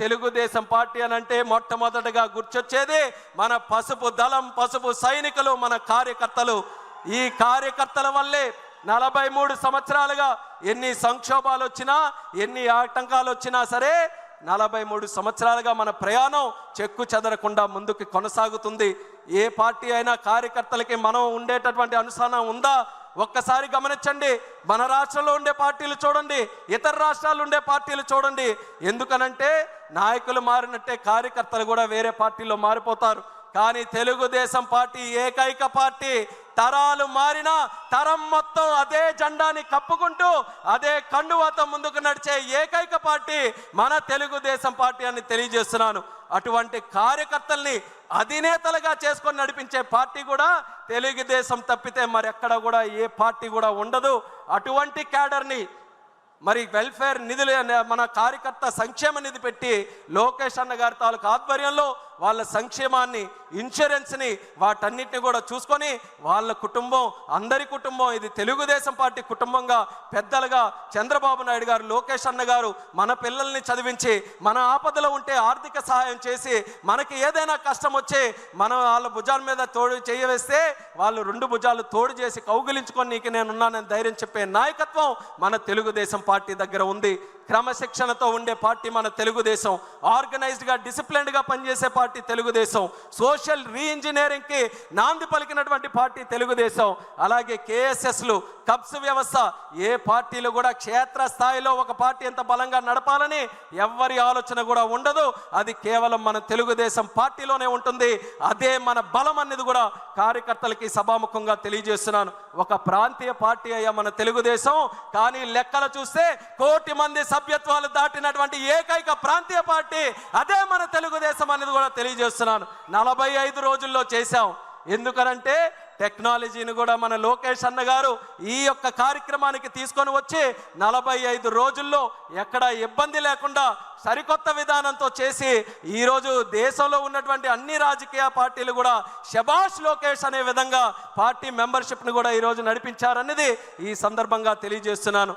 Telugu Desam party అనంటే మొట్టమొదటగా గుర్తొచ్చేది మన పసుపు దళం, పసుపు సైనికులు, మన కార్యకర్తలు. ఈ కార్యకర్తల వల్లే 43 సంవత్సరాలుగా ఎన్ని సంక్షోభాలు వచ్చినా, ఎన్ని ఆటంకాలు వచ్చినా సరే 43 సంవత్సరాలుగా మన ప్రయాణం చెక్కు చెదరకుండా ముందుకు కొనసాగుతుంది. ఏ పార్టీ అయినా కార్యకర్తలకి మనం ఉండేటటువంటి అనుసరణ ఉందా? ఒక్కసారి గమనించండి. మన రాష్ట్రంలో ఉండే పార్టీలు చూడండి, ఇతర రాష్ట్రాల్లో ఉండే పార్టీలు చూడండి. ఎందుకనంటే నాయకులు మారినట్టే కార్యకర్తలు కూడా వేరే పార్టీల్లో మారిపోతారు. కానీ తెలుగుదేశం పార్టీ ఏకైక పార్టీ. తరాలు మారినా తరం మొత్తం అదే జెండాని కప్పుకుంటూ అదే కండువాతో ముందుకు నడిచే ఏకైక పార్టీ మన తెలుగుదేశం పార్టీ అని తెలియజేస్తున్నాను. అటువంటి కార్యకర్తల్ని అధినేతలుగా చేసుకొని నడిపించే పార్టీ కూడా తెలుగుదేశం తప్పితే మరెక్కడ కూడా ఏ పార్టీ కూడా ఉండదు. అటువంటి క్యాడర్ని మరి వెల్ఫేర్ నిధులు, మన కార్యకర్త సంక్షేమ నిధి పెట్టి లోకేష్ అన్న గారి తాలూకు ఆధ్వర్యంలో వాళ్ళ సంక్షేమాన్ని, ఇన్సూరెన్స్ని, వాటన్నిటిని కూడా చూసుకొని వాళ్ళ కుటుంబం, అందరి కుటుంబం, ఇది తెలుగుదేశం పార్టీ కుటుంబంగా పెద్దలుగా చంద్రబాబు నాయుడు గారు, లోకేష్ అన్న గారు మన పిల్లల్ని చదివించి, మన ఆపదలో ఉంటే ఆర్థిక సహాయం చేసి, మనకి ఏదైనా కష్టం వచ్చి మనం వాళ్ళ భుజాల మీద తోడు చేయవేస్తే వాళ్ళు 2 భుజాలు తోడు చేసి కౌగిలించుకొని నీకు నేనున్నానని ధైర్యం చెప్పే నాయకత్వం మన తెలుగుదేశం పార్టీ దగ్గర ఉంది. క్రమశిక్షణతో ఉండే పార్టీ మన తెలుగుదేశం. ఆర్గనైజ్డ్గా, డిసిప్లిన్డ్గా పనిచేసే పార్టీ తెలుగుదేశం. సోషల్ రీఇంజనీరింగ్కి నాంది పలికినటువంటి పార్టీ తెలుగుదేశం. అలాగే కేఎస్ఎస్లు, కబ్స్ వ్యవస్థ, ఏ పార్టీలు కూడా క్షేత్ర స్థాయిలో ఒక పార్టీ ఎంత బలంగా నడపాలని ఎవ్వరి ఆలోచన కూడా ఉండదు. అది కేవలం మన తెలుగుదేశం పార్టీలోనే ఉంటుంది. అదే మన బలం అనేది కూడా కార్యకర్తలకి సభాముఖంగా తెలియజేస్తున్నాను. ఒక ప్రాంతీయ పార్టీ అయ్యా మన తెలుగుదేశం, కానీ లెక్కలు చూస్తే 1 కోటి మంది సభ్యత్వాలు దాటినటువంటి ఏకైక ప్రాంతీయ పార్టీ అదే మన తెలుగుదేశం అనేది కూడా తెలియజేస్తున్నాను. 45 రోజుల్లో చేశాం. ఎందుకనంటే టెక్నాలజీని కూడా మన లోకేష్ అన్న గారు ఈ యొక్క కార్యక్రమానికి తీసుకొని వచ్చి 45 రోజుల్లో ఎక్కడ ఇబ్బంది లేకుండా సరికొత్త విధానంతో చేసి ఈరోజు దేశంలో ఉన్నటువంటి అన్ని రాజకీయ పార్టీలు కూడా శభాష్ లోకేష్ అనే విధంగా పార్టీ మెంబర్షిప్ని కూడా ఈరోజు నడిపించారనేది ఈ సందర్భంగా తెలియజేస్తున్నాను.